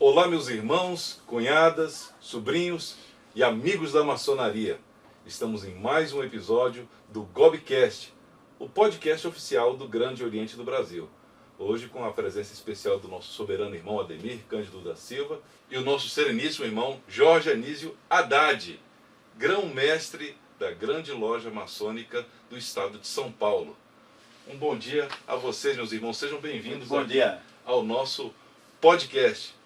Olá, meus irmãos, cunhadas, sobrinhos e amigos da maçonaria. Estamos em mais um episódio do Gobcast, o podcast oficial do Grande Oriente do Brasil. Hoje com a presença especial do nosso soberano irmão Ademir Cândido da Silva e o nosso sereníssimo irmão Jorge Anísio Haddad, grão-mestre da grande loja maçônica do estado de São Paulo. Um bom dia a vocês, meus irmãos. Sejam bem-vindos ao nosso podcast.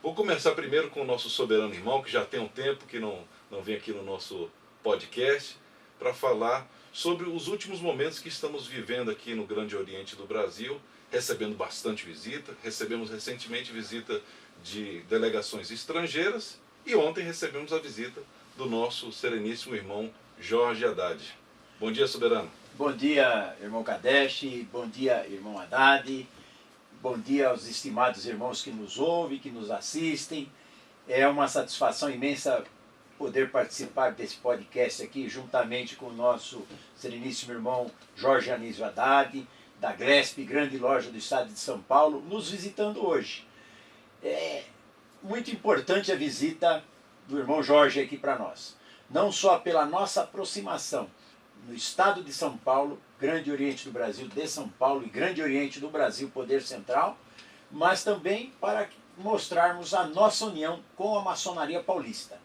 Vou começar primeiro com o nosso soberano irmão, que já tem um tempo que não vem aqui no nosso podcast, para falar sobre os últimos momentos que estamos vivendo aqui no Grande Oriente do Brasil, recebendo bastante visita. Recebemos recentemente visita de delegações estrangeiras e ontem recebemos a visita do nosso sereníssimo irmão Jorge Haddad. Bom dia, soberano. Bom dia, irmão Kadesh, bom dia, irmão Haddad, bom dia aos estimados irmãos que nos ouvem, que nos assistem. É uma satisfação imensa poder participar desse podcast aqui, juntamente com o nosso sereníssimo irmão Jorge Anísio Haddad, da GRESP, Grande Loja do Estado de São Paulo, nos visitando hoje. É muito importante a visita do irmão Jorge aqui para nós, não só pela nossa aproximação no estado de São Paulo, Grande Oriente do Brasil de São Paulo e Grande Oriente do Brasil, Poder Central, mas também para mostrarmos a nossa união com a maçonaria paulista.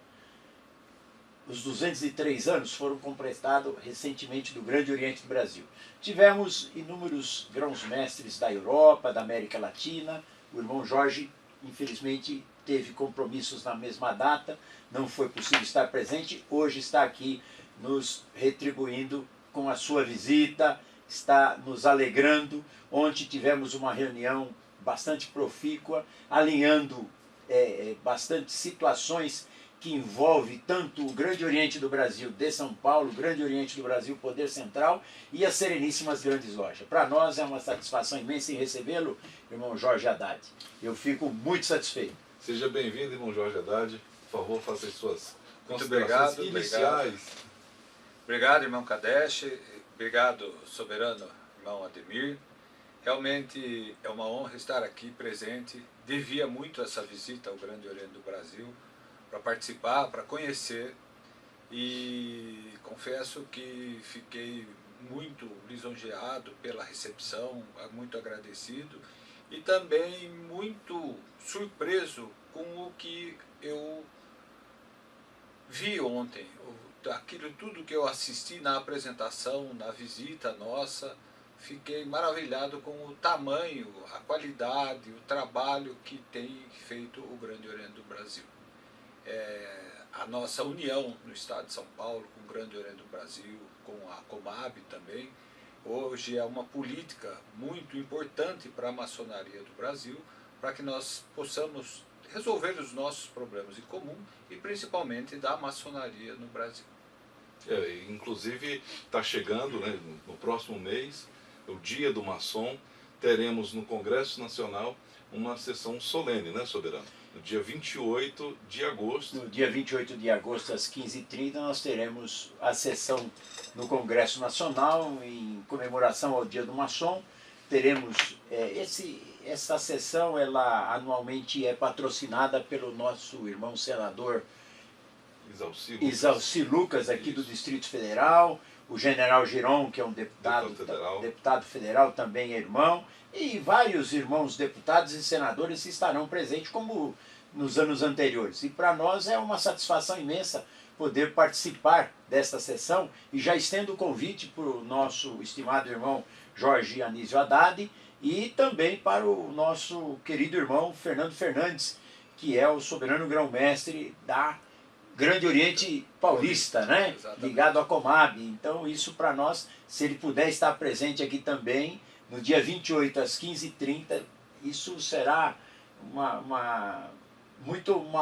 Os 203 anos foram completados recentemente do Grande Oriente do Brasil. Tivemos inúmeros grãos-mestres da Europa, da América Latina. O irmão Jorge, infelizmente, teve compromissos na mesma data, não foi possível estar presente, hoje está aqui nos retribuindo com a sua visita, está nos alegrando. Ontem tivemos uma reunião bastante profícua, alinhando bastante situações que envolvem tanto o Grande Oriente do Brasil de São Paulo, Grande Oriente do Brasil Poder Central e as Sereníssimas Grandes Lojas. Para nós é uma satisfação imensa em recebê-lo, irmão Jorge Haddad. Eu fico muito satisfeito. Seja bem-vindo, irmão Jorge Haddad. Por favor, faça as suas Muito considerações iniciais. Obrigado, irmão Kadesh. Obrigado, soberano irmão Ademir. Realmente é uma honra estar aqui presente. Devia muito essa visita ao Grande Oriente do Brasil para participar, para conhecer, e confesso que fiquei muito lisonjeado pela recepção, muito agradecido e também muito surpreso com o que eu vi ontem, aquilo tudo que eu assisti na apresentação, na visita nossa. Fiquei maravilhado com o tamanho, a qualidade, o trabalho que tem feito o Grande Oriente do Brasil. A nossa união no estado de São Paulo com o Grande Oriente do Brasil, com a Comab também, hoje é uma política muito importante para a maçonaria do Brasil, para que nós possamos resolver os nossos problemas em comum e principalmente da maçonaria no Brasil. Inclusive está chegando, né, no próximo mês, o Dia do Maçom. Teremos no Congresso Nacional uma sessão solene, né, soberano? No dia 28 de agosto. No dia 28 de agosto, às 15h30, nós teremos a sessão no Congresso Nacional, em comemoração ao Dia do Maçom. Teremos essa sessão, ela anualmente é patrocinada pelo nosso irmão senador Isalci Lucas, aqui do Distrito Federal, o general Giron, que é um deputado federal, também é irmão, e vários irmãos deputados e senadores estarão presentes como nos anos anteriores. E para nós é uma satisfação imensa poder participar desta sessão, e já estendo o convite para o nosso estimado irmão Jorge Anísio Haddad e também para o nosso querido irmão Fernando Fernandes, que é o soberano grão-mestre da Grande Oriente Paulista, né? Ligado à Comab. Então isso para nós, se ele puder estar presente aqui também, no dia 28 às 15h30, isso será uma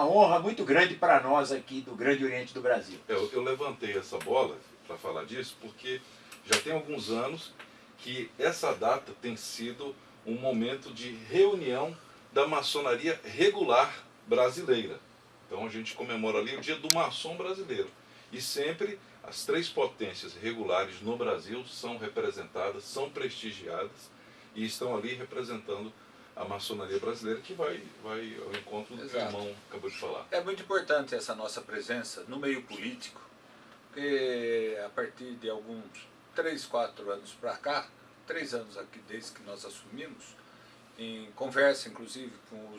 honra muito grande para nós aqui do Grande Oriente do Brasil. Eu levantei essa bola para falar disso porque já tem alguns anos que essa data tem sido um momento de reunião da maçonaria regular brasileira. Então a gente comemora ali o Dia do Maçom brasileiro. E sempre as três potências regulares no Brasil são representadas, são prestigiadas e estão ali representando a maçonaria brasileira, que vai ao encontro do que o Exato. irmão acabou de falar. É muito importante essa nossa presença no meio político, porque a partir de alguns 3, 4 anos para cá, 3 anos aqui desde que nós assumimos, em conversa inclusive com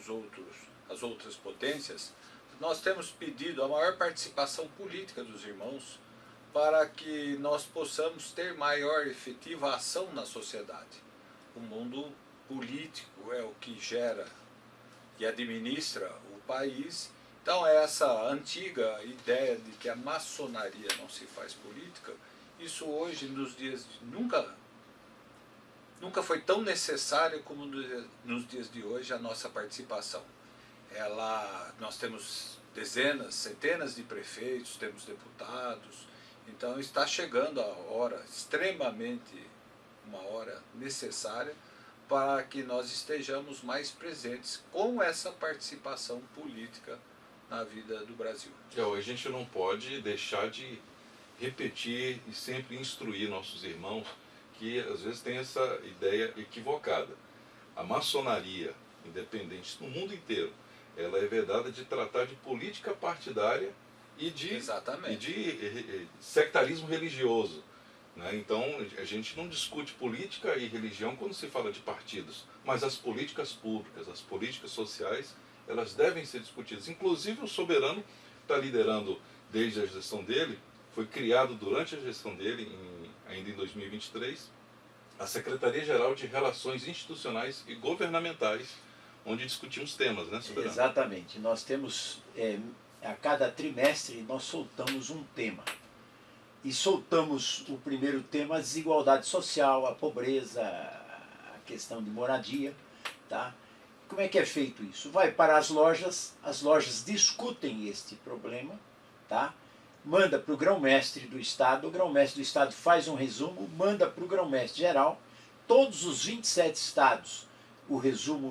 as outras potências, nós temos pedido a maior participação política dos irmãos para que nós possamos ter maior efetiva ação na sociedade. O mundo político é o que gera e administra o país. Então essa antiga ideia de que a maçonaria não se faz política, isso hoje nos dias nunca foi tão necessário como nos dias de hoje a nossa participação. Nós temos dezenas, centenas de prefeitos, temos deputados, então está chegando a hora, uma hora necessária, para que nós estejamos mais presentes com essa participação política na vida do Brasil. A gente não pode deixar de repetir e sempre instruir nossos irmãos que às vezes tem essa ideia equivocada. A maçonaria independente no mundo inteiro, ela é vedada de tratar de política partidária e de sectarismo religioso. Né? Então, a gente não discute política e religião quando se fala de partidos, mas as políticas públicas, as políticas sociais, elas devem ser discutidas. Inclusive, o Soberano está liderando desde a gestão dele, foi criado durante a gestão dele, ainda em 2023, a Secretaria-Geral de Relações Institucionais e Governamentais, onde discutimos temas, né, Soberano? Exatamente. Nós temos, a cada trimestre, nós soltamos um tema. E soltamos o primeiro tema, a desigualdade social, a pobreza, a questão de moradia. Tá? Como é que é feito isso? Vai para as lojas discutem este problema, tá? Manda para o grão-mestre do Estado, o grão-mestre do Estado faz um resumo, manda para o grão-mestre geral, todos os 27 estados,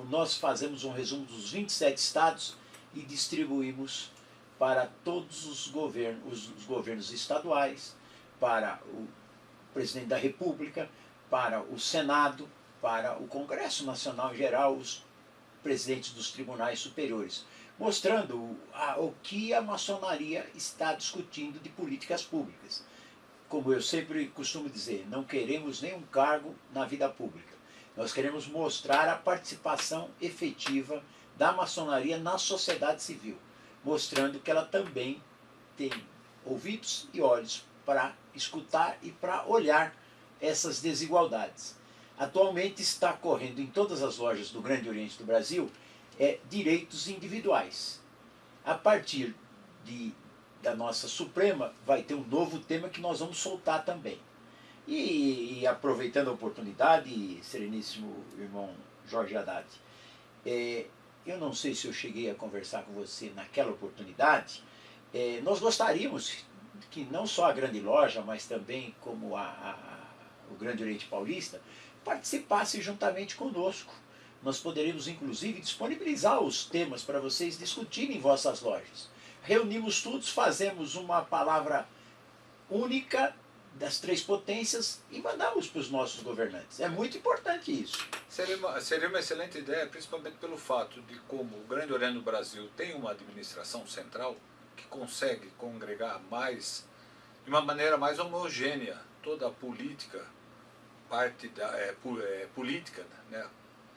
nós fazemos um resumo dos 27 estados e distribuímos para todos os governos estaduais, para o presidente da República, para o Senado, para o Congresso Nacional em geral, os presidentes dos tribunais superiores, mostrando o que a maçonaria está discutindo de políticas públicas. Como eu sempre costumo dizer, não queremos nenhum cargo na vida pública. Nós queremos mostrar a participação efetiva da maçonaria na sociedade civil, mostrando que ela também tem ouvidos e olhos para escutar e para olhar essas desigualdades. Atualmente está correndo em todas as lojas do Grande Oriente do Brasil direitos individuais. A partir da nossa Suprema vai ter um novo tema que nós vamos soltar também. E aproveitando a oportunidade, sereníssimo irmão Jorge Haddad, eu não sei se eu cheguei a conversar com você naquela oportunidade, nós gostaríamos que não só a Grande Loja, mas também como o Grande Oriente Paulista, participasse juntamente conosco. Nós poderíamos, inclusive, disponibilizar os temas para vocês discutirem em vossas lojas. Reunimos todos, fazemos uma palavra única das três potências e mandamos para os nossos governantes. É muito importante isso. Seria uma excelente ideia, principalmente pelo fato de como o Grande Oriente do Brasil tem uma administração central que consegue congregar de uma maneira mais homogênea, toda a política, política, né,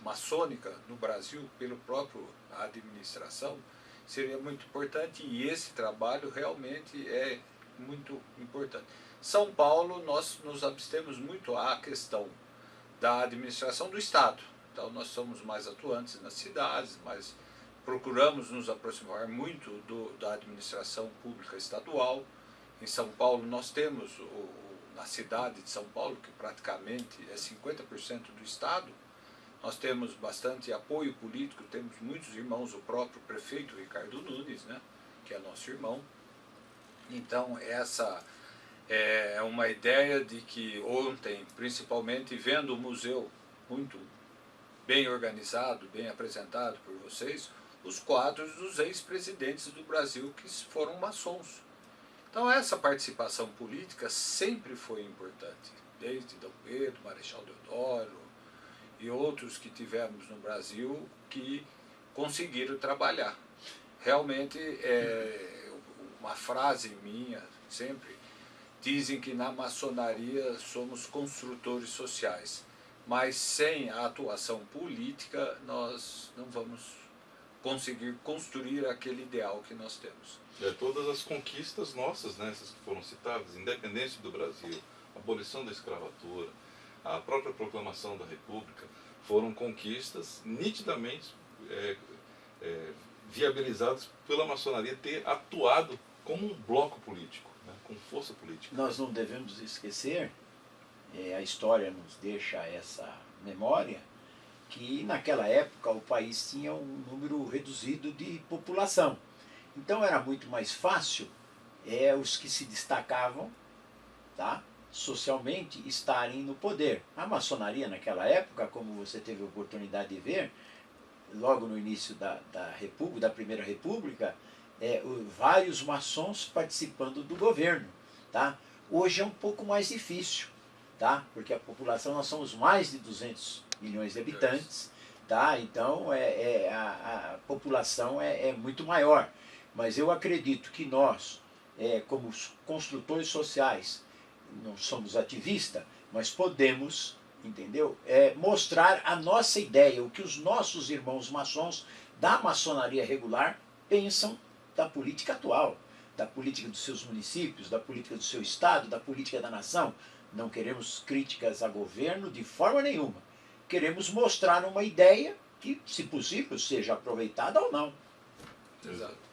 maçônica no Brasil, pelo próprio administração, seria muito importante, e esse trabalho realmente é muito importante. São Paulo, nós nos abstemos muito à questão da administração do Estado. Então nós somos mais atuantes nas cidades, mas procuramos nos aproximar muito da administração pública estadual. Em São Paulo nós temos, na cidade de São Paulo, que praticamente é 50% do Estado, nós temos bastante apoio político, temos muitos irmãos, o próprio prefeito Ricardo Nunes, né, que é nosso irmão. Então essa é uma ideia de que ontem, principalmente vendo o museu muito bem organizado, bem apresentado por vocês, os quadros dos ex-presidentes do Brasil que foram maçons. Então essa participação política sempre foi importante, desde Dom Pedro, Marechal Deodoro e outros que tivemos no Brasil que conseguiram trabalhar. Realmente, uma frase minha, sempre, dizem que na maçonaria somos construtores sociais, mas sem a atuação política nós não vamos conseguir construir aquele ideal que nós temos. Todas as conquistas nossas, né, essas que foram citadas, independência do Brasil, abolição da escravatura, a própria proclamação da República, foram conquistas nitidamente viabilizadas pela maçonaria ter atuado como um bloco político, né, com força política. Nós não devemos esquecer, a história nos deixa essa memória, que naquela época o país tinha um número reduzido de população. Então era muito mais fácil os que se destacavam, tá, socialmente, estarem no poder. A maçonaria naquela época, como você teve a oportunidade de ver, logo no início da Primeira República, vários maçons participando do governo. Tá? Hoje é um pouco mais difícil, tá? Porque a população, nós somos mais de 200 milhões de habitantes, tá? Então a população é muito maior. Mas eu acredito que nós, como construtores sociais, não somos ativistas, mas podemos, entendeu? Mostrar a nossa ideia, o que os nossos irmãos maçons da maçonaria regular pensam da política atual, da política dos seus municípios, da política do seu estado, da política da nação. Não queremos críticas a governo de forma nenhuma. Queremos mostrar uma ideia que, se possível, seja aproveitada ou não. Exato.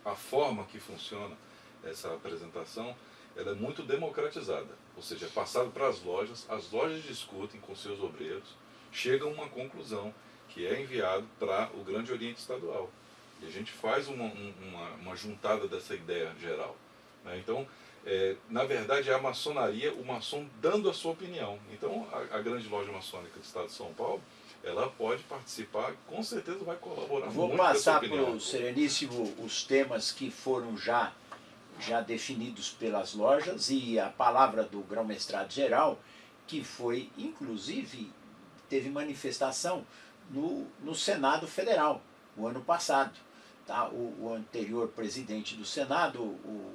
A forma que funciona essa apresentação, ela é muito democratizada, ou seja, é passado para as lojas discutem com seus obreiros, chegam a uma conclusão que é enviado para o Grande Oriente Estadual. E a gente faz uma juntada dessa ideia geral, né? Então, na verdade, é a maçonaria, o maçom dando a sua opinião. Então, a grande loja maçônica do Estado de São Paulo, ela pode participar, com certeza vai colaborar muito. Vou passar para o Sereníssimo os temas que foram já definidos pelas lojas e a palavra do grão-mestrado geral, que foi, inclusive, teve manifestação no Senado Federal, o ano passado. Tá? O anterior presidente do Senado, o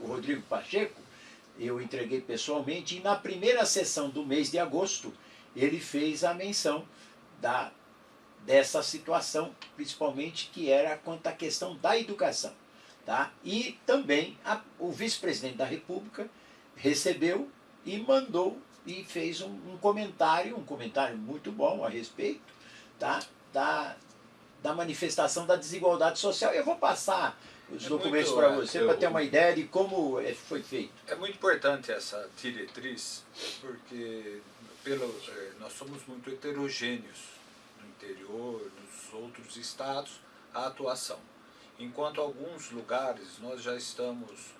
Rodrigo Pacheco, eu entreguei pessoalmente, e na primeira sessão do mês de agosto, ele fez a menção dessa situação, principalmente que era quanto à questão da educação. Tá? E também o vice-presidente da República recebeu e mandou e fez um comentário muito bom a respeito, tá? da manifestação da desigualdade social. Eu vou passar os documentos para você, para ter uma ideia de como foi feito. É muito importante essa diretriz, porque nós somos muito heterogêneos no interior, nos outros estados, a atuação. Enquanto alguns lugares nós já estamos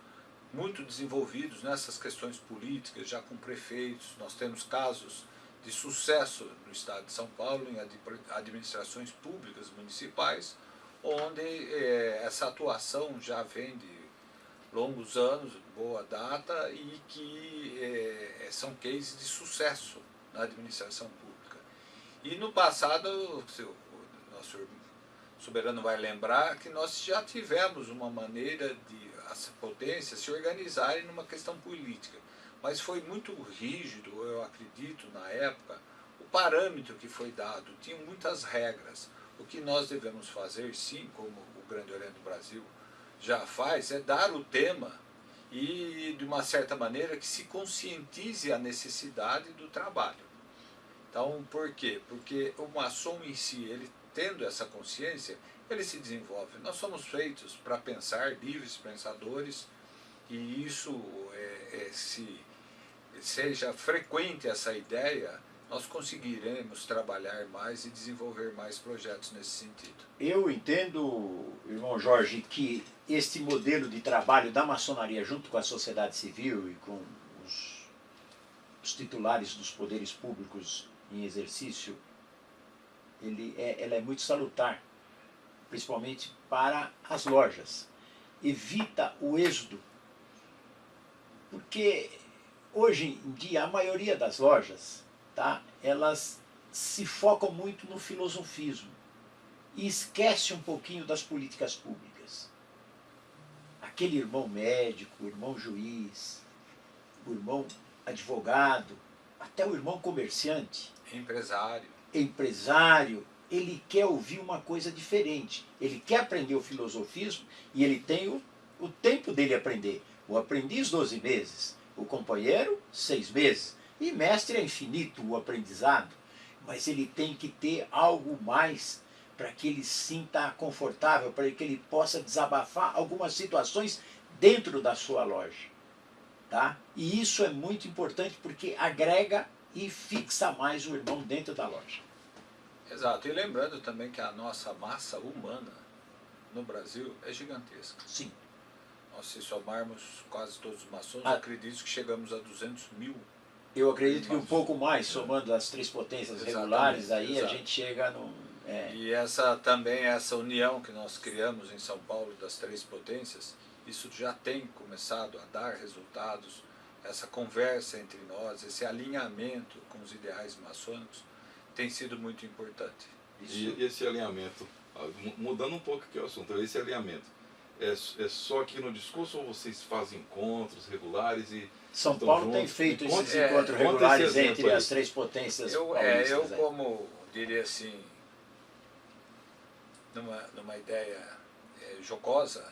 muito desenvolvidos nessas questões políticas, já com prefeitos, nós temos casos de sucesso no estado de São Paulo em administrações públicas municipais, onde essa atuação já vem de longos anos, boa data, e que são cases de sucesso na administração pública. E no passado, o nosso soberano vai lembrar que nós já tivemos uma maneira de as potências se organizarem numa questão política, mas foi muito rígido, eu acredito, na época, o parâmetro que foi dado, tinha muitas regras. O que nós devemos fazer, sim, como o Grande Oriente do Brasil já faz, é dar o tema e, de uma certa maneira, que se conscientize a necessidade do trabalho. Então, por quê? Porque o maçom em si, ele tendo essa consciência, ele se desenvolve. Nós somos feitos para pensar, livres pensadores, e isso, se seja frequente essa ideia, nós conseguiremos trabalhar mais e desenvolver mais projetos nesse sentido. Eu entendo, irmão Jorge, que este modelo de trabalho da maçonaria junto com a sociedade civil e com os titulares dos poderes públicos em exercício, ela é muito salutar, principalmente para as lojas. Evita o êxodo, porque hoje em dia, a maioria das lojas, tá, elas se focam muito no filosofismo e esquece um pouquinho das políticas públicas. Aquele irmão médico, o irmão juiz, o irmão advogado, até o irmão comerciante, empresário, ele quer ouvir uma coisa diferente. Ele quer aprender o filosofismo e ele tem o tempo dele aprender. O aprendiz, 12 meses. O companheiro, 6 meses. E mestre é infinito o aprendizado. Mas ele tem que ter algo mais para que ele se sinta confortável, para que ele possa desabafar algumas situações dentro da sua loja. Tá? E isso é muito importante porque agrega e fixa mais o irmão dentro da loja. Exato. E lembrando também que a nossa massa humana no Brasil é gigantesca. Sim. Nós, se somarmos quase todos os maçons, acredito que chegamos a 200 mil. Eu acredito que um pouco mais, somando as 3 potências regulares, aí a gente chega num... E essa união que nós criamos em São Paulo das 3 potências, isso já tem começado a dar resultados, essa conversa entre nós, esse alinhamento com os ideais maçônicos, tem sido muito importante. E esse alinhamento, mudando um pouco aqui o assunto, esse alinhamento é só aqui no discurso ou vocês fazem encontros regulares e São Paulo tem feito esses encontros regulares entre as 3 potências paulistas? Eu como diria assim, numa ideia jocosa,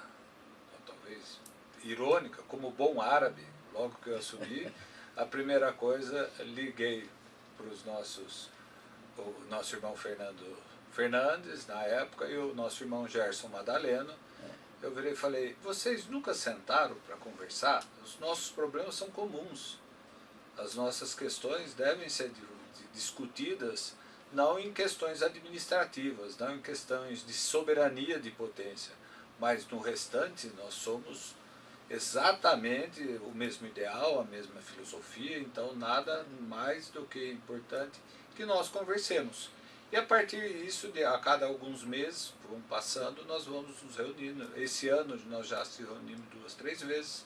ou talvez irônica, como bom árabe, logo que eu assumi, a primeira coisa, liguei para o nosso irmão Fernando Fernandes, na época, e o nosso irmão Gerson Madaleno. Eu virei e falei, vocês nunca sentaram para conversar? Os nossos problemas são comuns. As nossas questões devem ser discutidas não em questões administrativas, não em questões de soberania de potência, mas no restante nós somos exatamente o mesmo ideal, a mesma filosofia, então nada mais do que importante que nós conversemos. E a partir disso, a cada alguns meses, vão passando, nós vamos nos reunindo. Esse ano nós já se reunimos 2, 3 vezes.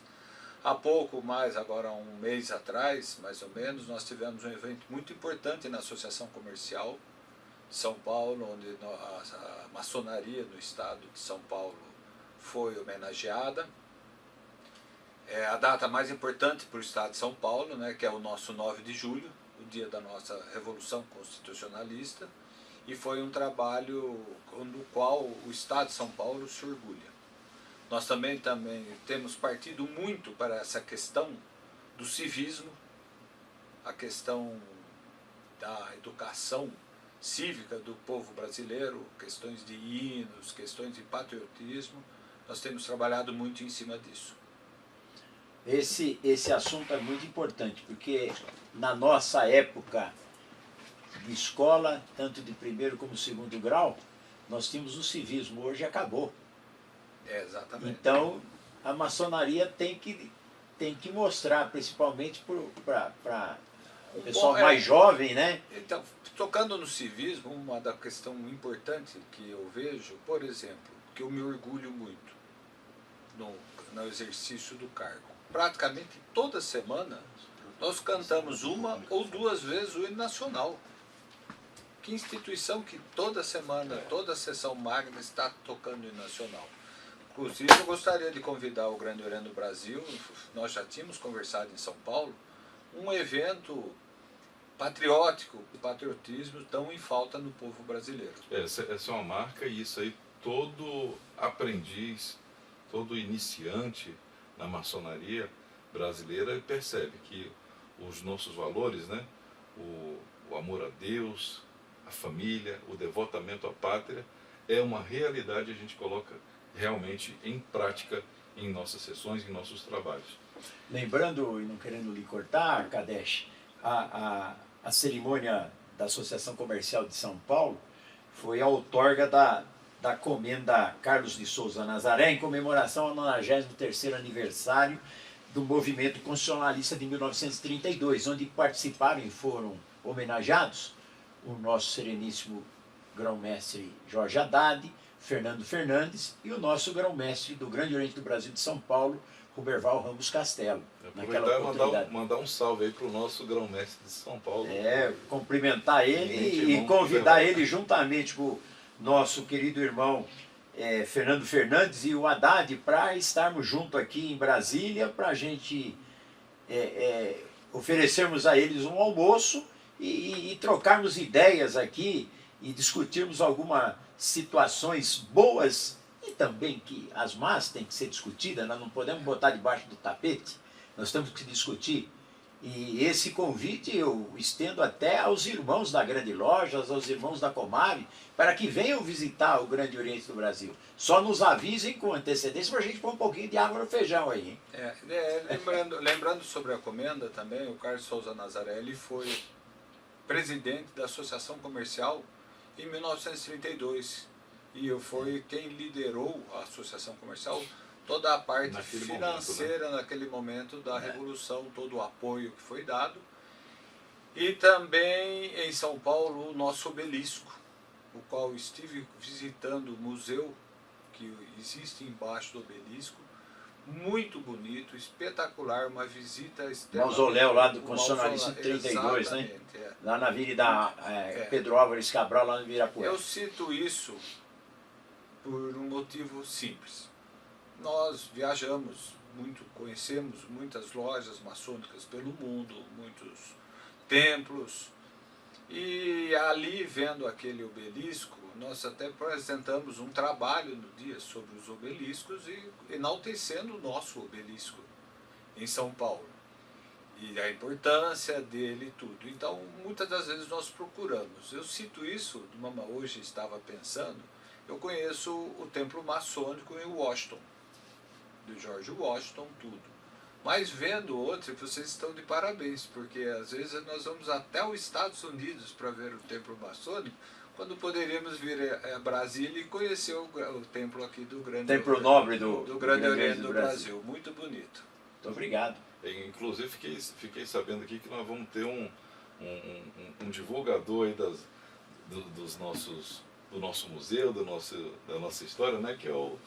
Há pouco mais, agora um mês atrás, mais ou menos, nós tivemos um evento muito importante na Associação Comercial de São Paulo, onde a maçonaria no estado de São Paulo foi homenageada. É a data mais importante para o estado de São Paulo, né, que é o nosso 9 de julho, o dia da nossa Revolução Constitucionalista. E foi um trabalho do qual o Estado de São Paulo se orgulha. Nós também temos partido muito para essa questão do civismo, a questão da educação cívica do povo brasileiro, questões de hinos, questões de patriotismo. Nós temos trabalhado muito em cima disso. Esse assunto é muito importante, porque na nossa época de escola, tanto de primeiro como segundo grau, nós tínhamos o civismo, hoje acabou. Exatamente. Então, a maçonaria tem que mostrar, principalmente para o pessoal mais jovem, né? Então, tocando no civismo, uma da questão importante que eu vejo, por exemplo, que eu me orgulho muito no exercício do cargo. Praticamente toda semana nós cantamos 1 ou 2 vezes o hino nacional. Que instituição que toda semana, toda a sessão magna está tocando o hino nacional. Inclusive, eu gostaria de convidar o Grande Oriente do Brasil, nós já tínhamos conversado em São Paulo, um evento patriótico, o patriotismo tão em falta no povo brasileiro. Essa é uma marca e isso aí todo aprendiz, todo iniciante na maçonaria brasileira percebe que os nossos valores, né, o amor a Deus, a família, o devotamento à pátria, é uma realidade, a gente coloca realmente em prática em nossas sessões, em nossos trabalhos. Lembrando, e não querendo lhe cortar, Kadesh, a cerimônia da Associação Comercial de São Paulo foi a outorga da comenda Carlos de Souza Nazaré, em comemoração ao 93º aniversário do movimento constitucionalista de 1932, onde participaram e foram homenageados o nosso sereníssimo grão-mestre Jorge Haddad, Fernando Fernandes e o nosso grão-mestre do Grande Oriente do Brasil de São Paulo, Roberval Ramos Castelo. Aproveitar e mandar um salve aí para o nosso grão-mestre de São Paulo. Cumprimentar ele e convidar ele juntamente com o nosso querido irmão Fernando Fernandes e o Haddad para estarmos juntos aqui em Brasília, para a gente oferecermos a eles um almoço e trocarmos ideias aqui e discutirmos algumas situações boas e também que as más têm que ser discutidas, nós não podemos botar debaixo do tapete, nós temos que discutir. E esse convite eu estendo até aos irmãos da Grande Loja, aos irmãos da Comave, para que venham visitar o Grande Oriente do Brasil. Só nos avisem com antecedência para a gente pôr um pouquinho de água no feijão aí, hein? Lembrando sobre a comenda também, o Carlos Souza Nazarelli foi presidente da Associação Comercial em 1932 e foi quem liderou a Associação Comercial, toda a parte financeira momento, né? Naquele momento da Revolução, todo o apoio que foi dado. E também em São Paulo o nosso obelisco, o qual estive visitando o museu que existe embaixo do obelisco, muito bonito, espetacular, uma visita externa. Mausoléu lá do Constitucionalista 32, né? Lá na Avenida Pedro Álvares Cabral, lá no Ibirapuera. Eu cito isso por um motivo simples. Nós viajamos muito, conhecemos muitas lojas maçônicas pelo mundo, muitos templos, e ali vendo aquele obelisco, nós até apresentamos um trabalho no dia sobre os obeliscos e enaltecendo o nosso obelisco em São Paulo e a importância dele e tudo. Então, muitas das vezes nós procuramos. Eu cito isso, hoje estava pensando, eu conheço o templo maçônico em Washington, do George Washington, tudo. Mas vendo outro, vocês estão de parabéns, porque às vezes nós vamos até os Estados Unidos para ver o templo maçônico, quando poderíamos vir a Brasília e conhecer o templo aqui do Grande Templo Nobre do Grande Oriente do Brasil. Muito bonito. Muito obrigado. Inclusive fiquei sabendo aqui que nós vamos ter um divulgador aí do nosso museu, da nossa história, né, que é o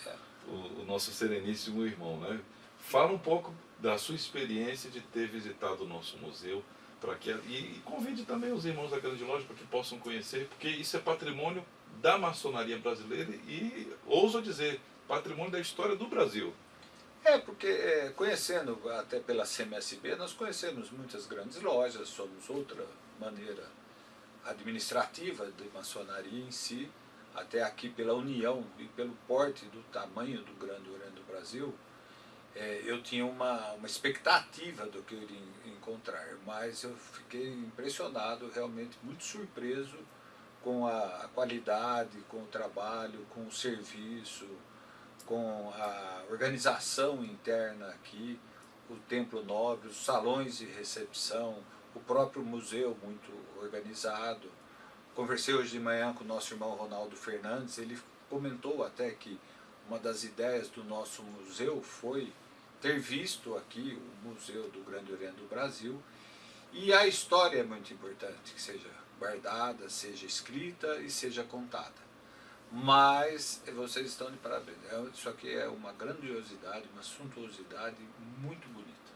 nosso sereníssimo irmão, né? Fala um pouco da sua experiência de ter visitado o nosso museu, e convide também os irmãos da Grande Loja para que possam conhecer, porque isso é patrimônio da maçonaria brasileira e, ouso dizer, patrimônio da história do Brasil. Porque conhecendo, até pela CMSB, nós conhecemos muitas grandes lojas, somos outra maneira administrativa de maçonaria em si, até aqui pela união e pelo porte do tamanho do Grande Oriente do Brasil, eu tinha uma expectativa do que eu iria encontrar, mas eu fiquei impressionado, realmente muito surpreso com a qualidade, com o trabalho, com o serviço, com a organização interna aqui, o Templo Nobre, os salões de recepção, o próprio museu muito organizado. Conversei hoje de manhã com o nosso irmão Ronaldo Fernandes, ele comentou até que uma das ideias do nosso museu foi ter visto aqui o Museu do Grande Oriente do Brasil, e a história é muito importante, que seja guardada, seja escrita e seja contada. Mas vocês estão de parabéns, isso aqui é uma grandiosidade, uma suntuosidade muito bonita.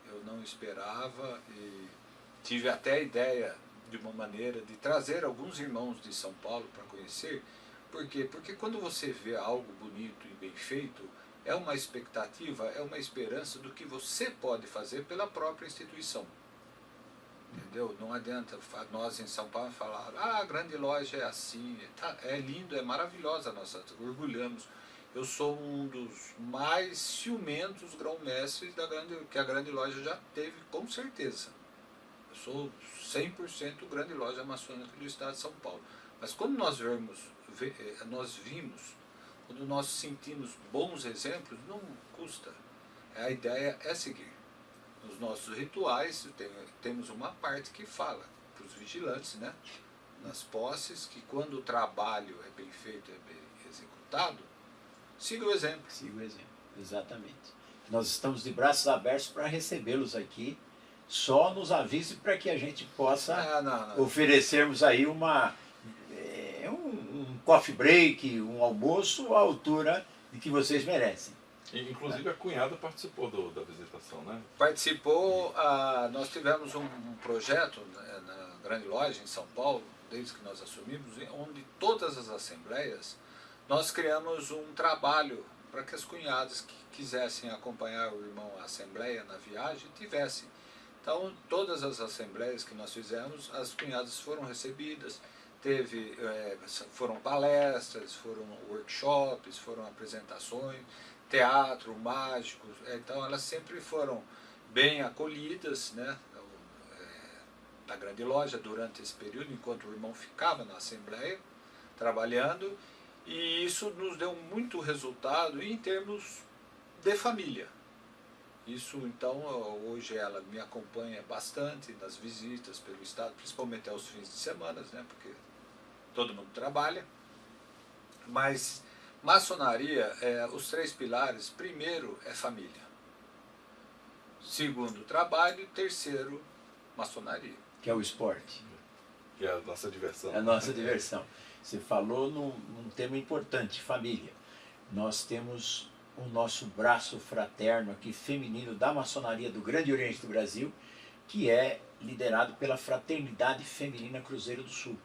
Eu não esperava e tive até a ideia de uma maneira de trazer alguns irmãos de São Paulo para conhecer. Por quê? Porque quando você vê algo bonito e bem feito, é uma expectativa, é uma esperança do que você pode fazer pela própria instituição. Entendeu? Não adianta nós em São Paulo falar, a Grande Loja é assim, é lindo, é maravilhosa, nós orgulhamos. Eu sou um dos mais ciumentos grão-mestres que a Grande Loja já teve, com certeza. Eu sou 100% Grande Loja Maçônica do Estado de São Paulo. Mas quando nós vimos, quando nós sentimos bons exemplos, não custa. A ideia é seguir. Nos nossos rituais, temos uma parte que fala para os vigilantes, né? Nas posses, que quando o trabalho é bem feito, é bem executado, siga o exemplo. Siga o exemplo, exatamente. Nós estamos de braços abertos para recebê-los aqui. Só nos avise para que a gente possa oferecermos aí um coffee break, um almoço à altura de que vocês merecem. E, inclusive a cunhada participou da visitação, né? Participou, nós tivemos um projeto, né, na Grande Loja, em São Paulo, desde que nós assumimos, onde todas as assembleias, nós criamos um trabalho para que as cunhadas que quisessem acompanhar o irmão à assembleia na viagem, tivessem. Então, todas as assembleias que nós fizemos, as cunhadas foram recebidas, foram palestras, foram workshops, foram apresentações, teatro, mágicos, então elas sempre foram bem acolhidas, né, na Grande Loja durante esse período, enquanto o irmão ficava na Assembleia, trabalhando, e isso nos deu muito resultado em termos de família. Isso, então, hoje ela me acompanha bastante nas visitas pelo Estado, principalmente aos fins de semana, né, porque todo mundo trabalha, mas maçonaria, os 3 pilares, primeiro é família, segundo trabalho, terceiro maçonaria. Que é o esporte. Que é a nossa diversão. É a nossa diversão. Você falou num tema importante, família. Nós temos o nosso braço fraterno aqui, feminino, da maçonaria do Grande Oriente do Brasil, que é liderado pela Fraternidade Feminina Cruzeiro do Sul.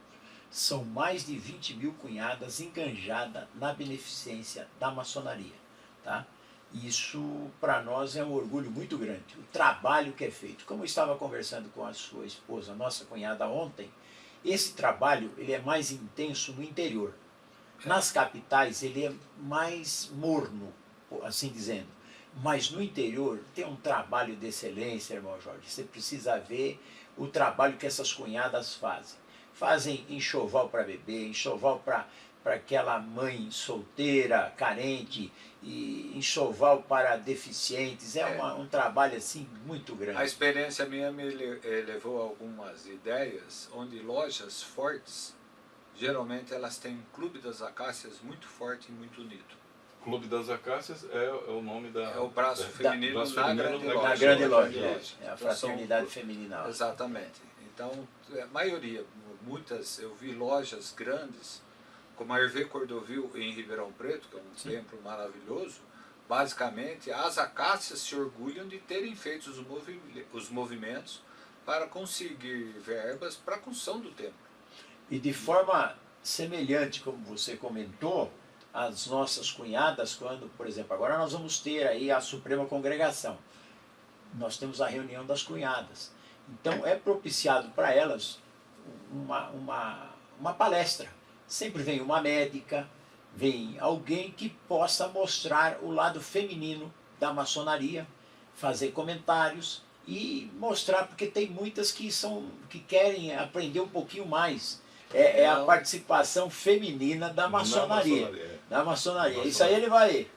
São mais de 20 mil cunhadas enganjadas na beneficência da maçonaria. Tá? Isso, para nós, é um orgulho muito grande. O trabalho que é feito. Como eu estava conversando com a sua esposa, nossa cunhada, ontem, esse trabalho ele é mais intenso no interior. Nas capitais, ele é mais morno, assim dizendo. Mas no interior tem um trabalho de excelência, irmão Jorge. Você precisa ver o trabalho que essas cunhadas fazem. Fazem enxoval para bebê, enxoval para aquela mãe solteira, carente, e enxoval para deficientes. Um trabalho assim muito grande. A experiência minha me levou a algumas ideias, onde lojas fortes, geralmente elas têm um clube das acácias muito forte e muito unido. Clube das Acácias é o nome da... É o braço feminino na Grande Loja. Na Grande Loja, é a fraternidade feminina. Exatamente. Então, a maioria, muitas, eu vi lojas grandes, como a Hervé Cordovil em Ribeirão Preto, que é um templo maravilhoso. Basicamente, as acácias se orgulham de terem feito os movimentos para conseguir verbas para a construção do templo. E de forma semelhante, como você comentou, as nossas cunhadas, quando, por exemplo, agora nós vamos ter aí a Suprema Congregação. Nós temos a reunião das cunhadas. Então é propiciado para elas uma palestra. Sempre vem uma médica, vem alguém que possa mostrar o lado feminino da maçonaria, fazer comentários e mostrar, porque tem muitas que querem aprender um pouquinho mais. É a participação feminina da maçonaria. Da maçonaria. Isso aí ele vai...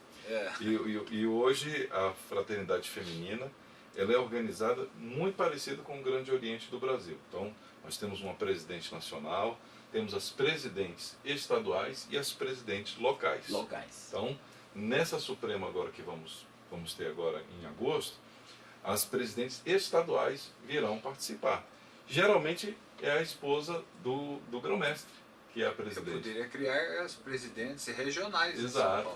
E hoje a Fraternidade Feminina ela é organizada muito parecida com o Grande Oriente do Brasil. Então, nós temos uma presidente nacional, temos as presidentes estaduais e as presidentes locais. Então, nessa Suprema agora que vamos ter agora em agosto, as presidentes estaduais virão participar. Geralmente é a esposa do grão-mestre, que é a presidente. Eu poderia criar as presidentes regionais. Exato.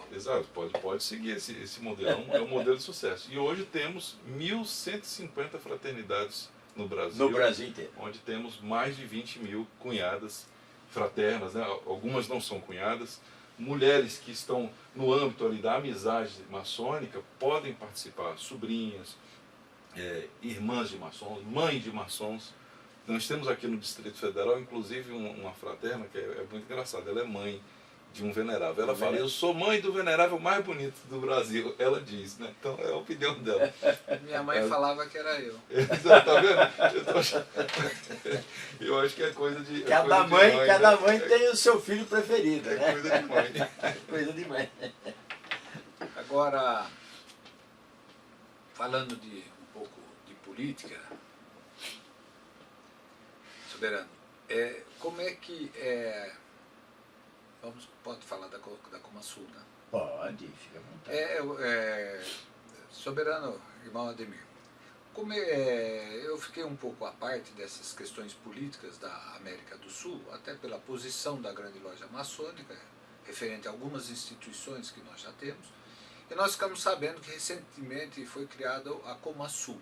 Pode seguir esse modelo. É um modelo de sucesso. E hoje temos 1.150 fraternidades no Brasil. No Brasil inteiro. Onde temos mais de 20 mil cunhadas fraternas, né? Algumas não são cunhadas. Mulheres que estão no âmbito ali da amizade maçônica podem participar, sobrinhas, irmãs de maçons, mães de maçons. Nós temos aqui no Distrito Federal, inclusive, uma fraterna que é muito engraçada. Ela é mãe de um venerável. Ela fala, eu sou mãe do venerável mais bonito do Brasil. Ela diz, né? Então é a opinião dela. Minha mãe falava que era eu. Tá vendo? Eu acho que é coisa de... Cada mãe tem o seu filho preferido, né? É coisa de mãe. Coisa de mãe. Agora, falando um pouco de política, Soberano, como é que pode falar da Comasul, né? Pode, fica à vontade. Soberano, irmão Ademir, eu fiquei um pouco à parte dessas questões políticas da América do Sul, até pela posição da Grande Loja Maçônica, referente a algumas instituições que nós já temos, E nós ficamos sabendo que recentemente foi criada a Comasul.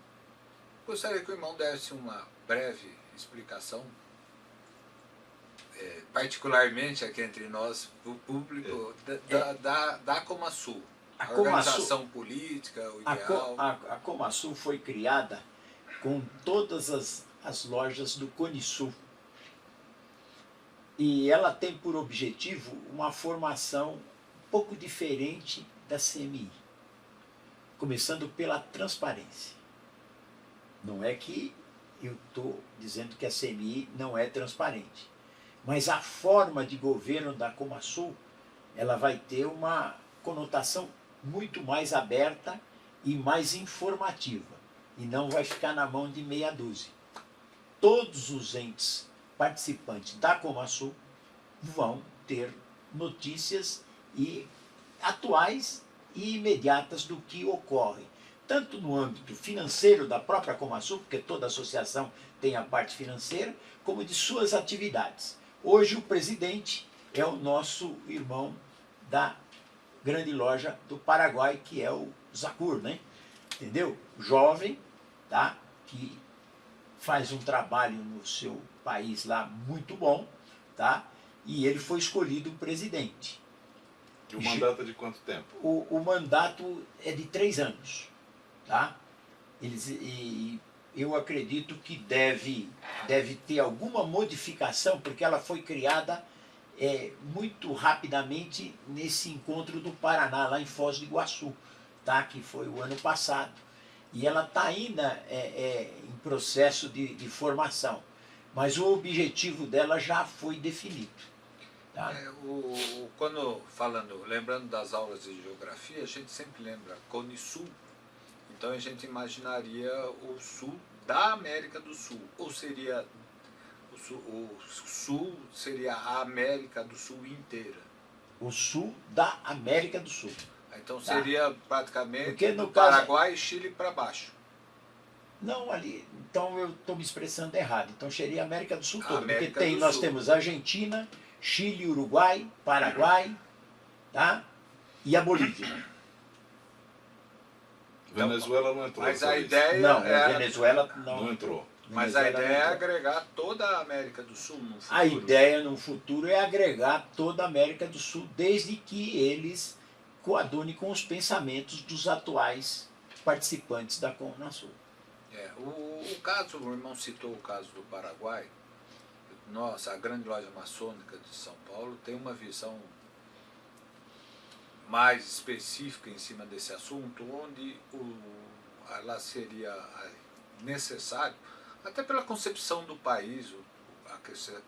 Gostaria que o irmão desse uma breve explicação, particularmente aqui entre nós, o público, da Comasul. A organização política, o ideal. A Comasul foi criada com todas as lojas do Conisul. E ela tem por objetivo uma formação um pouco diferente da CMI, começando pela transparência. Não é que eu estou dizendo que a CMI não é transparente, mas a forma de governo da Comasul, ela vai ter uma conotação muito mais aberta e mais informativa, e não vai ficar na mão de meia dúzia. Todos os entes participantes da Comasul vão ter notícias atuais e imediatas do que ocorre, tanto no âmbito financeiro da própria Comasul, porque toda associação tem a parte financeira, como de suas atividades. Hoje o presidente é o nosso irmão da grande loja do Paraguai, que é o Zacur, né? Entendeu? Jovem, tá? Que faz um trabalho no seu país lá muito bom, tá? E ele foi escolhido presidente. E o mandato é de quanto tempo? O mandato é de 3 anos, tá? Eu acredito que deve ter alguma modificação, porque ela foi criada muito rapidamente nesse encontro do Paraná, lá em Foz do Iguaçu, tá? Que foi o ano passado. E ela está ainda em processo de formação, mas o objetivo dela já foi definido. Tá? Lembrando das aulas de geografia, a gente sempre lembra Conisul, então a gente imaginaria o sul da América do Sul, ou seria o sul seria a América do Sul inteira? O sul da América do Sul. Então seria praticamente do Paraguai e Chile para baixo. Não, ali. Então eu estou me expressando errado. Então seria a América do Sul toda. América porque nós temos Argentina, Chile, Uruguai, Paraguai, tá? E a Bolívia. Venezuela não entrou. Mas a ideia não, a Venezuela não entrou. Mas a ideia é agregar toda a América do Sul no futuro. A ideia no futuro é agregar toda a América do Sul, desde que eles coadunem com os pensamentos dos atuais participantes da Conasul. O caso, o irmão citou o caso do Paraguai. Nossa, a grande loja maçônica de São Paulo tem uma visão mais específica em cima desse assunto, onde ela seria necessário, até pela concepção do país, a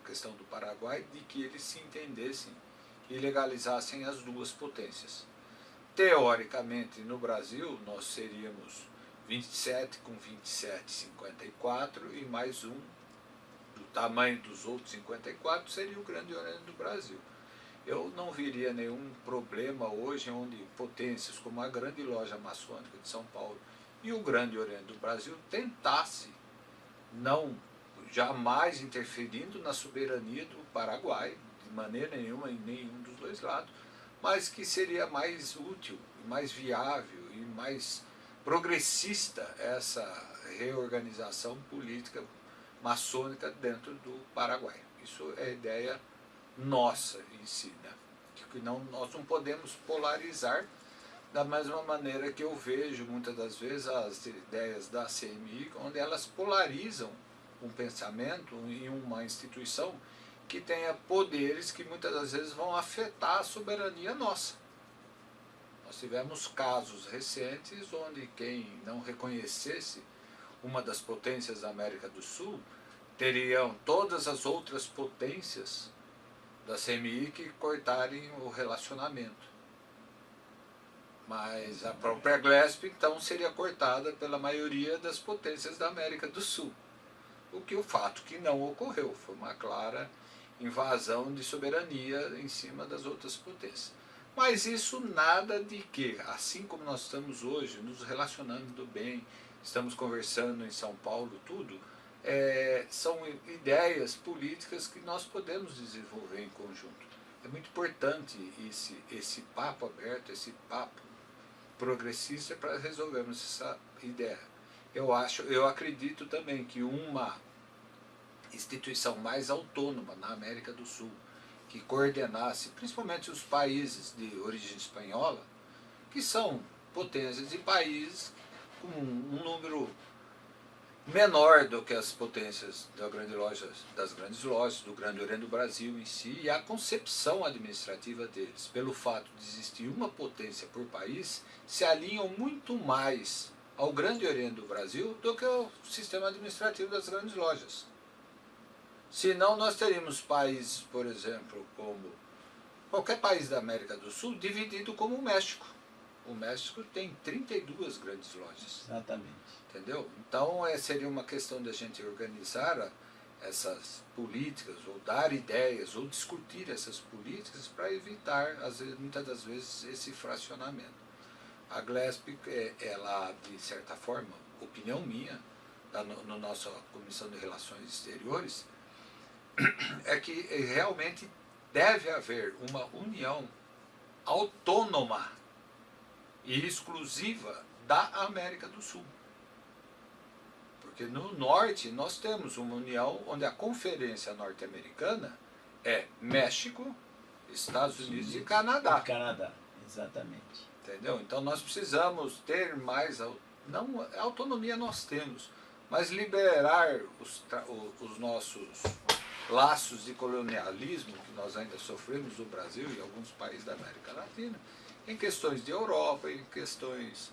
questão do Paraguai, de que eles se entendessem e legalizassem as duas potências. Teoricamente, no Brasil, nós seríamos 27 com 27, 54, e mais um do tamanho dos outros 54 seria o Grande Oriente do Brasil. Eu não veria nenhum problema hoje onde potências como a grande loja maçônica de São Paulo e o Grande Oriente do Brasil tentasse, não jamais interferindo na soberania do Paraguai, de maneira nenhuma em nenhum dos dois lados, mas que seria mais útil, mais viável e mais progressista essa reorganização política maçônica dentro do Paraguai. Isso é ideia nossa em si, né? Que nós não podemos polarizar da mesma maneira que eu vejo muitas das vezes as ideias da CMI, onde elas polarizam um pensamento em uma instituição que tenha poderes que muitas das vezes vão afetar a soberania nossa. Nós tivemos casos recentes onde quem não reconhecesse uma das potências da América do Sul teriam todas as outras potências da CMI que cortarem o relacionamento. Mas a própria GLESP, então, seria cortada pela maioria das potências da América do Sul. O fato que não ocorreu, foi uma clara invasão de soberania em cima das outras potências. Mas isso nada de que, assim como nós estamos hoje nos relacionando bem, estamos conversando em São Paulo, tudo, são ideias políticas que nós podemos desenvolver em conjunto. É muito importante esse papo aberto, esse papo progressista para resolvermos essa ideia. Eu acredito também que uma instituição mais autônoma na América do Sul, que coordenasse principalmente os países de origem espanhola, que são potências e países com um número menor do que as potências das grandes lojas, do Grande Oriente do Brasil em si, e a concepção administrativa deles, pelo fato de existir uma potência por país, se alinham muito mais ao Grande Oriente do Brasil do que ao sistema administrativo das grandes lojas. Senão nós teríamos países, por exemplo, como qualquer país da América do Sul, dividido como o México. O México tem 32 grandes lojas. Exatamente. Entendeu? Então seria uma questão da gente organizar essas políticas, ou dar ideias, ou discutir essas políticas para evitar, muitas das vezes, esse fracionamento. A GLESP, ela, de certa forma, opinião minha, na nossa Comissão de Relações Exteriores, é que realmente deve haver uma união autônoma e exclusiva da América do Sul. Porque no norte nós temos uma união onde a Conferência Norte-Americana é México, Estados Unidos e Canadá. E Canadá, exatamente. Entendeu? Então nós precisamos ter mais, não, autonomia nós temos, mas liberar os nossos laços de colonialismo que nós ainda sofremos no Brasil e alguns países da América Latina, em questões de Europa, em questões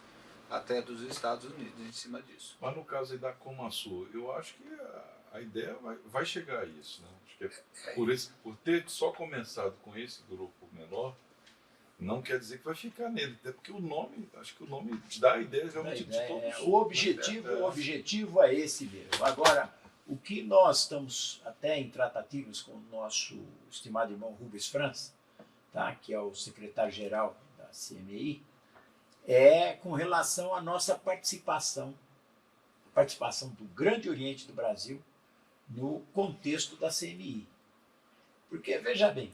até dos Estados Unidos em cima disso. Mas no caso aí da Comasul, eu acho que a ideia vai chegar a isso, né? Acho que por ter só começado com esse grupo menor, não quer dizer que vai ficar nele, até porque acho que o nome dá a ideia realmente de todos. O objetivo é esse mesmo. Agora, o que nós estamos até em tratativas com o nosso estimado irmão Rubens França, tá? Que é o secretário-geral da CMI, é com relação à nossa participação do Grande Oriente do Brasil no contexto da CMI. Porque, veja bem,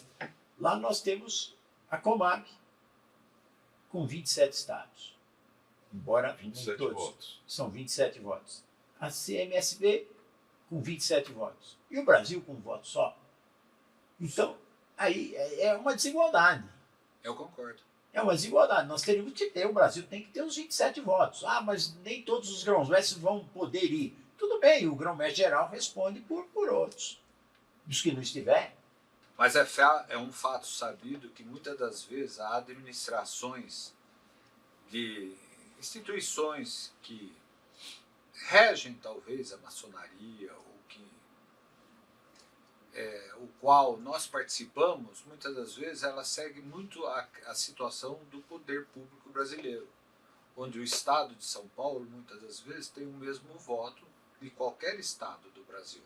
lá nós temos a Comab com 27 estados, embora 27 todos, votos. São 27 votos. A CMSB com 27 votos. E o Brasil com um voto só. Então, aí é uma desigualdade. Eu concordo. É uma desigualdade. Nós teríamos que ter, o Brasil tem que ter os 27 votos. Ah, mas nem todos os grãos-mestres vão poder ir. Tudo bem, o grão-mestre geral responde por outros. Dos que não estiver. Mas é um fato sabido que muitas das vezes há administrações de instituições que regem talvez a maçonaria, ou o qual nós participamos, muitas das vezes ela segue muito a situação do poder público brasileiro, onde o Estado de São Paulo muitas das vezes tem o mesmo voto de qualquer estado do Brasil.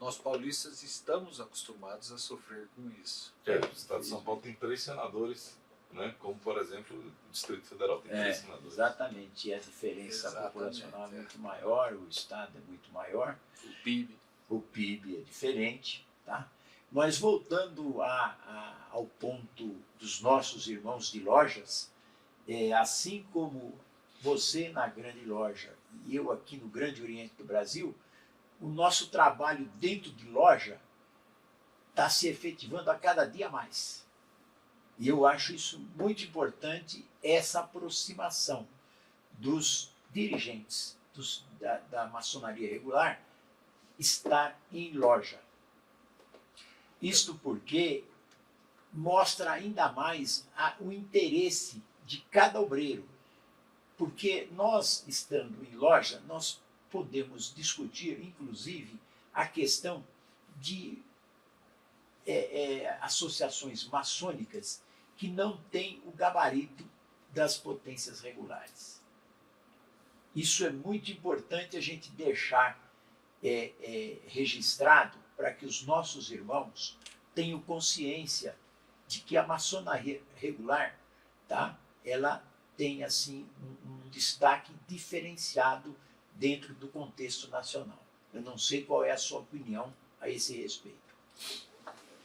Nós paulistas estamos acostumados a sofrer com isso. O Estado de São Paulo tem 3 senadores, né? Como, por exemplo, o Distrito Federal tem 3 senadores. Exatamente, e a diferença populacional é muito maior, o Estado é muito maior. O PIB é diferente. Tá? Mas voltando ao ponto dos nossos irmãos de lojas, assim como você na grande loja e eu aqui no Grande Oriente do Brasil, o nosso trabalho dentro de loja está se efetivando a cada dia mais. E eu acho isso muito importante, essa aproximação dos dirigentes da maçonaria regular estar em loja. Isto porque mostra ainda mais o interesse de cada obreiro. Porque nós, estando em loja, nós podemos discutir, inclusive, a questão de associações maçônicas que não têm o gabarito das potências regulares. Isso é muito importante a gente deixar registrado para que os nossos irmãos tenham consciência de que a maçonaria regular, tá, ela tem assim um destaque diferenciado dentro do contexto nacional. Eu não sei qual é a sua opinião a esse respeito.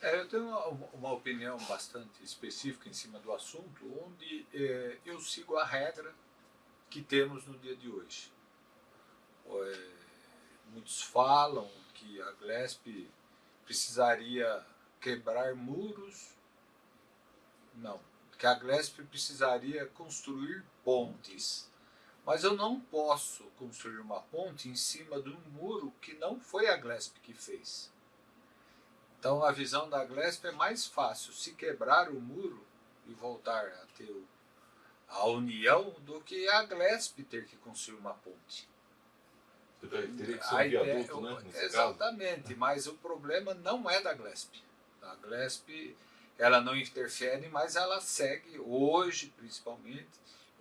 Eu tenho uma opinião bastante específica em cima do assunto, onde eu sigo a regra que temos no dia de hoje. Muitos falam que a Glesp precisaria quebrar muros. Não, que a Glesp precisaria construir pontes. Mas eu não posso construir uma ponte em cima de um muro que não foi a Glesp que fez. Então a visão da Glesp é mais fácil se quebrar o muro e voltar a ter a união do que a Glesp ter que construir uma ponte. Teria que ser um viaduto, né? Nesse Exatamente, caso. Mas o problema não é da Glesp. A Glesp, ela não interfere, mas ela segue hoje, principalmente,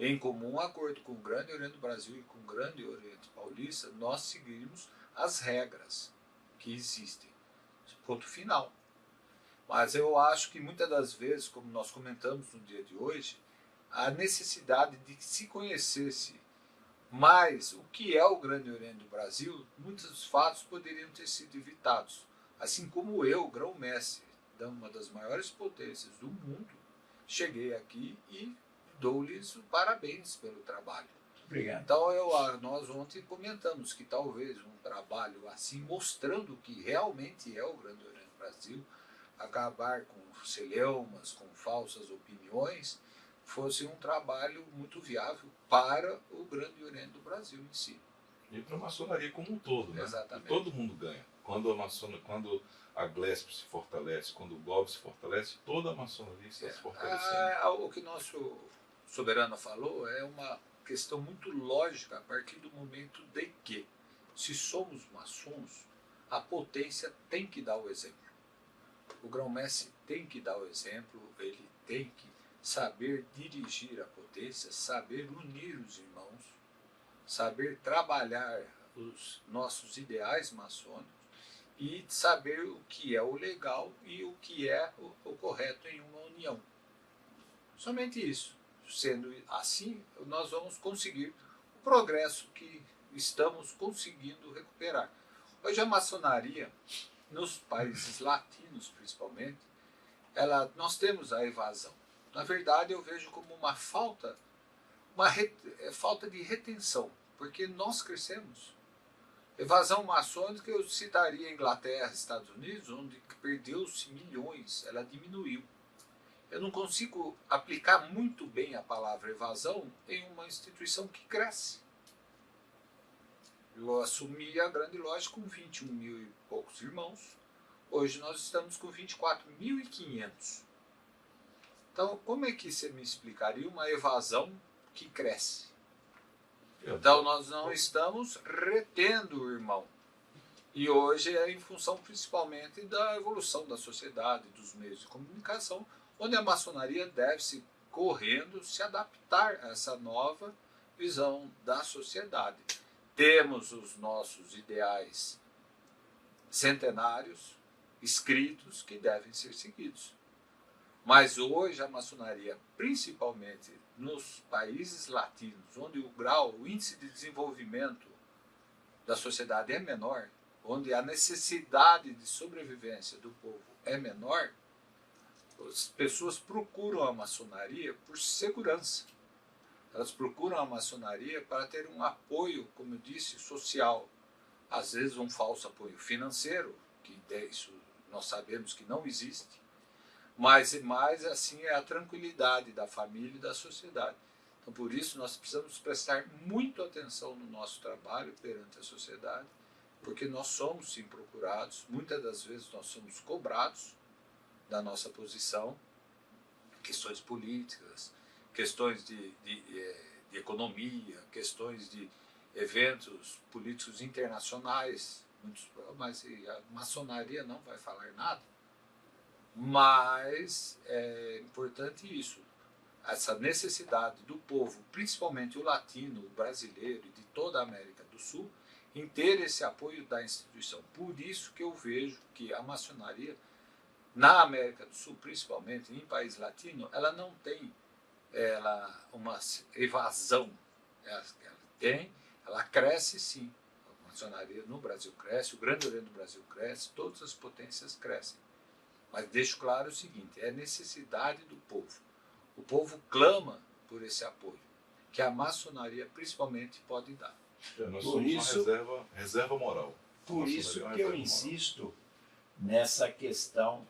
em comum acordo com o Grande Oriente do Brasil e com o Grande Oriente Paulista, nós seguimos as regras que existem. Ponto final. Mas eu acho que muitas das vezes, como nós comentamos no dia de hoje, a necessidade de que se conhecesse mais o que é o Grande Oriente do Brasil, muitos fatos poderiam ter sido evitados. Assim como eu, grão-mestre, de uma das maiores potências do mundo, cheguei aqui e dou-lhes parabéns pelo trabalho. Obrigado. Então nós ontem comentamos que talvez um trabalho assim, mostrando o que realmente é o Grande Oriente do Brasil, acabar com celeumas, com falsas opiniões, fosse um trabalho muito viável para o Grande Oriente do Brasil em si. E para a maçonaria como um todo, né? Exatamente. E todo mundo ganha. Quando a Glesp se fortalece, quando o GOB se fortalece, toda a maçonaria está se fortalecendo. O que nosso soberano falou é uma questão muito lógica a partir do momento de que, se somos maçons, a potência tem que dar o exemplo. O grão-mestre tem que dar o exemplo, ele tem que saber dirigir a potência, saber unir os irmãos, saber trabalhar os nossos ideais maçônicos e saber o que é o legal e o que é o correto em uma união. Somente isso. Sendo assim, nós vamos conseguir o progresso que estamos conseguindo recuperar. Hoje a maçonaria, nos países latinos principalmente, nós temos a evasão. Na verdade, eu vejo como uma falta de retenção, porque nós crescemos. Evasão maçônica, eu citaria Inglaterra, Estados Unidos, onde perdeu-se milhões, ela diminuiu. Eu não consigo aplicar muito bem a palavra evasão em uma instituição que cresce. Eu assumi a Grande Loja com 21 mil e poucos irmãos. Hoje nós estamos com 24.500. Então, como é que você me explicaria uma evasão que cresce? Então, nós não estamos retendo o irmão. E hoje é em função principalmente da evolução da sociedade, dos meios de comunicação, onde a maçonaria deve se correndo se adaptar a essa nova visão da sociedade. Temos os nossos ideais centenários escritos que devem ser seguidos. Mas hoje a maçonaria, principalmente nos países latinos, onde o índice de desenvolvimento da sociedade é menor, onde a necessidade de sobrevivência do povo é menor, as pessoas procuram a maçonaria por segurança. Elas procuram a maçonaria para ter um apoio, como eu disse, social. Às vezes um falso apoio financeiro, que isso nós sabemos que não existe, mas mais assim é a tranquilidade da família e da sociedade. Então por isso nós precisamos prestar muito atenção no nosso trabalho perante a sociedade, porque nós somos sim procurados, muitas das vezes nós somos cobrados da nossa posição, questões políticas, questões de economia, questões de eventos políticos internacionais, mas a maçonaria não vai falar nada. Mas é importante isso, essa necessidade do povo, principalmente o latino, o brasileiro e de toda a América do Sul, em ter esse apoio da instituição. Por isso que eu vejo que a maçonaria, na América do Sul, principalmente em país latino, ela não tem uma evasão. Ela cresce sim. A maçonaria no Brasil cresce, o Grande Oriente do Brasil cresce, todas as potências crescem. Mas deixo claro o seguinte, é necessidade do povo. O povo clama por esse apoio, que a maçonaria principalmente pode dar. Nós Por somos isso- uma reserva moral. A Por maçonaria isso é uma que eu reserva moral. insisto nessa questão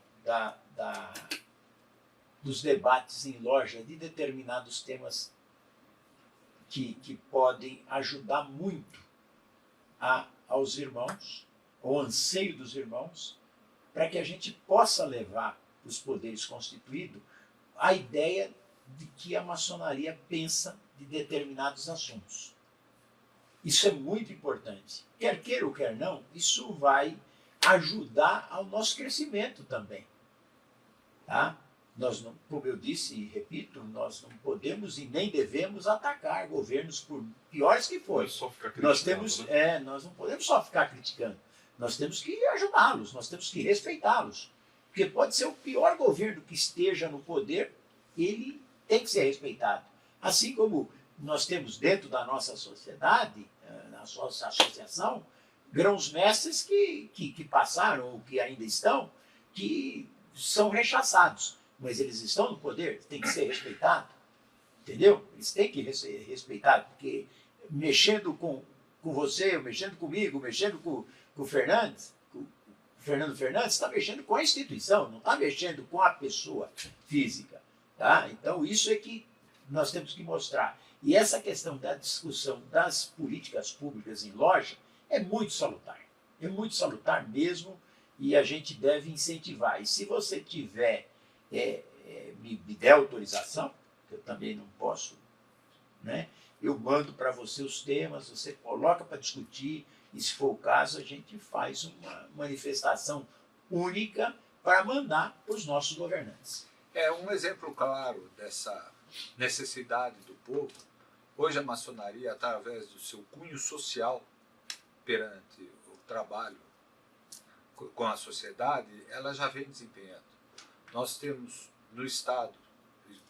dos debates em loja de determinados temas que podem ajudar muito aos irmãos, o anseio dos irmãos, para que a gente possa levar para os poderes constituídos a ideia de que a maçonaria pensa de determinados assuntos. Isso é muito importante. Quer queira ou quer não, isso vai ajudar ao nosso crescimento também. Tá? Nós não, como eu disse e repito, nós não podemos e nem devemos atacar governos, por piores que Não é forem. só ficar Nós criticando, temos, né? nós não podemos só ficar criticando. Nós temos que ajudá-los, nós temos que respeitá-los. Porque pode ser o pior governo que esteja no poder, ele tem que ser respeitado. Assim como nós temos dentro da nossa sociedade, na nossa associação, grãos-mestres que passaram ou que ainda estão, que são rechaçados. Mas eles estão no poder, tem que ser respeitado. Entendeu? Eles têm que ser respeitados, porque mexendo com você, mexendo comigo, mexendo com o Fernandes, com o Fernando Fernandes, está mexendo com a instituição, não está mexendo com a pessoa física. Tá? Então, isso é que nós temos que mostrar. E essa questão da discussão das políticas públicas em loja é muito salutar. É muito salutar mesmo, e a gente deve incentivar. E se você tiver, me der autorização, que eu também não posso, né? Eu mando para você os temas, você coloca para discutir, e se for o caso, a gente faz uma manifestação única para mandar para os nossos governantes. É um exemplo claro dessa necessidade do povo. Hoje a maçonaria, através do seu cunho social perante o trabalho com a sociedade, ela já vem desempenhando. Nós temos no Estado,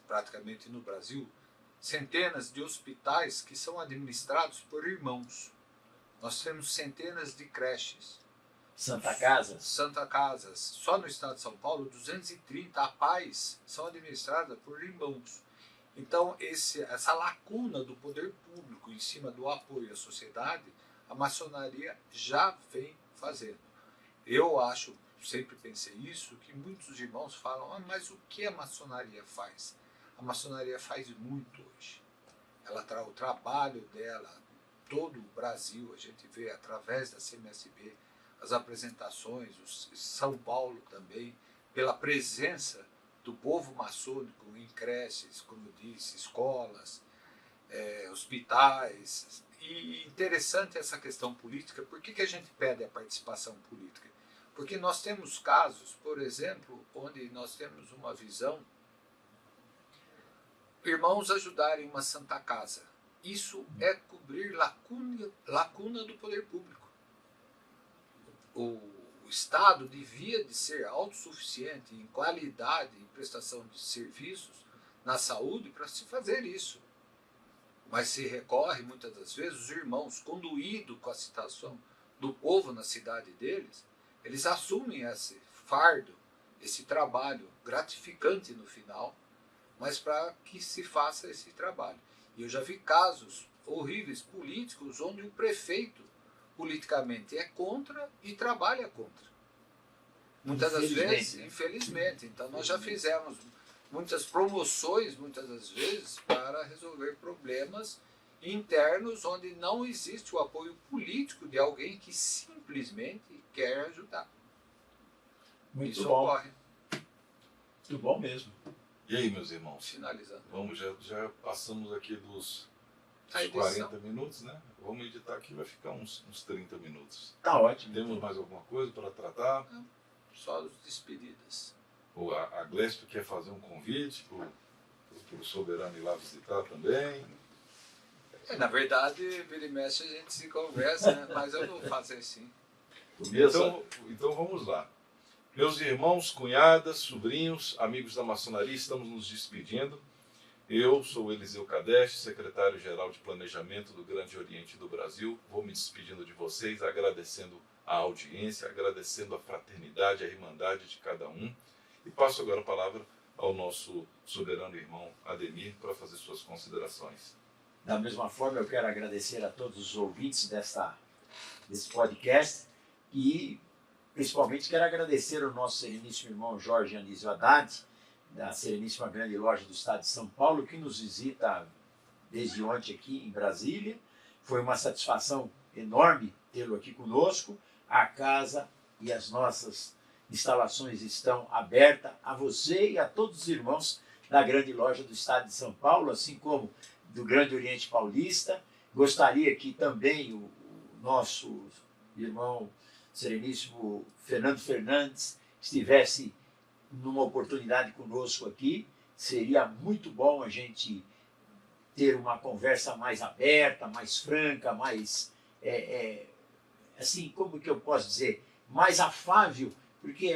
praticamente no Brasil, centenas de hospitais que são administrados por irmãos. Nós temos centenas de creches. Santa Casa. Santa Casas. Só no estado de São Paulo, 230 APAES são administradas por irmãos. Então, essa lacuna do poder público em cima do apoio à sociedade, a maçonaria já vem fazendo. Eu acho, sempre pensei isso, que muitos irmãos falam, mas o que a maçonaria faz? A maçonaria faz muito hoje. O trabalho dela, todo o Brasil, a gente vê através da CMSB, as apresentações, São Paulo também, pela presença do povo maçônico em creches, como eu disse, escolas, hospitais. E interessante essa questão política. Por que a gente pede a participação política? Porque nós temos casos, por exemplo, onde nós temos uma visão, irmãos ajudarem uma Santa Casa. Isso é cobrir lacuna do poder público. O Estado devia de ser autossuficiente em qualidade e prestação de serviços na saúde para se fazer isso. Mas se recorre muitas das vezes, os irmãos, conduídos com a situação do povo na cidade deles, eles assumem esse fardo, esse trabalho gratificante no final, mas para que se faça esse trabalho. E eu já vi casos horríveis políticos onde o prefeito politicamente é contra e trabalha contra. Muitas das vezes, infelizmente. Então nós já fizemos muitas promoções, muitas das vezes, para resolver problemas internos onde não existe o apoio político de alguém que simplesmente quer ajudar. Muito Isso bom. ocorre. Muito bom mesmo. E aí, meus irmãos? Finalizando. Vamos, já passamos aqui dos A edição. 40 minutos, né? Vamos editar aqui, vai ficar uns 30 minutos. Tá ótimo. Temos mais alguma coisa para tratar? Só as despedidas. Ou a Glesp quer fazer um convite para o Soberano ir lá visitar também? Na verdade, vira e mexe a gente se conversa, né? Mas eu vou fazer assim. Então vamos lá. Meus irmãos, cunhadas, sobrinhos, amigos da maçonaria, estamos nos despedindo. Eu sou Eliseu Kadesh, secretário-geral de Planejamento do Grande Oriente do Brasil. Vou me despedindo de vocês, agradecendo a audiência, agradecendo a fraternidade, a irmandade de cada um. E passo agora a palavra ao nosso soberano irmão Ademir para fazer suas considerações. Da mesma forma, eu quero agradecer a todos os ouvintes desse podcast e principalmente quero agradecer ao nosso sereníssimo irmão Jorge Anísio Haddad, da Sereníssima Grande Loja do Estado de São Paulo, que nos visita desde ontem aqui em Brasília. Foi uma satisfação enorme tê-lo aqui conosco. A casa e as nossas instalações estão abertas a você e a todos os irmãos da Grande Loja do Estado de São Paulo, assim como do Grande Oriente Paulista. Gostaria que também o nosso irmão Sereníssimo Fernando Fernandes estivesse numa oportunidade conosco aqui. Seria muito bom a gente ter uma conversa mais aberta, mais franca, mais, assim, como que eu posso dizer, mais afável, porque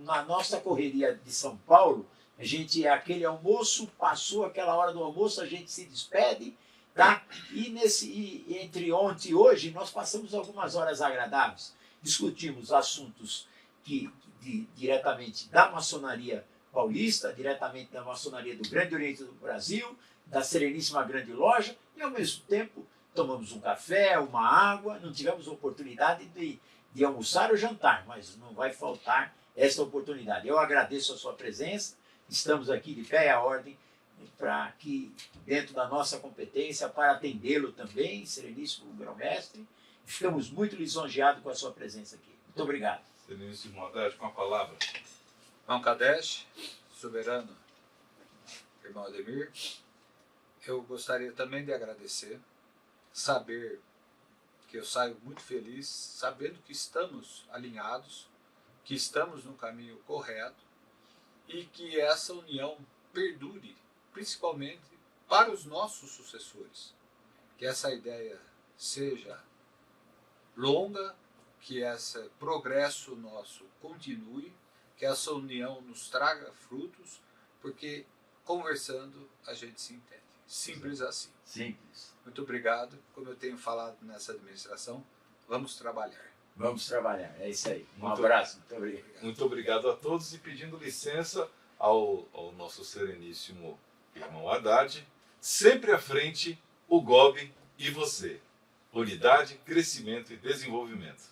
na nossa correria de São Paulo, a gente, aquele almoço, passou aquela hora do almoço, a gente se despede, tá? E entre ontem e hoje, nós passamos algumas horas agradáveis, discutimos assuntos diretamente da maçonaria paulista, diretamente da maçonaria do Grande Oriente do Brasil, da Sereníssima Grande Loja, e ao mesmo tempo tomamos um café, uma água, não tivemos oportunidade de almoçar ou jantar, mas não vai faltar essa oportunidade. Eu agradeço a sua presença, estamos aqui de pé à ordem, para que, dentro da nossa competência, para atendê-lo também, Sereníssimo Grão-Mestre, ficamos muito lisonjeados com a sua presença aqui. Muito obrigado. Sereníssimo Haddad, com a palavra. Irmão Kadesh, soberano irmão Ademir, eu gostaria também de agradecer, saber que eu saio muito feliz, sabendo que estamos alinhados, que estamos no caminho correto e que essa união perdure, principalmente para os nossos sucessores. Que essa ideia seja longa, que esse progresso nosso continue, que essa união nos traga frutos, porque conversando a gente se entende. Simples assim. Simples. Muito obrigado. Como eu tenho falado nessa administração, vamos trabalhar. Vamos trabalhar, é isso aí. Um Muito abraço, muito obrigado. Muito obrigado a todos e pedindo licença ao nosso sereníssimo irmão Haddad, sempre à frente, o GOB e você. Unidade, crescimento e desenvolvimento.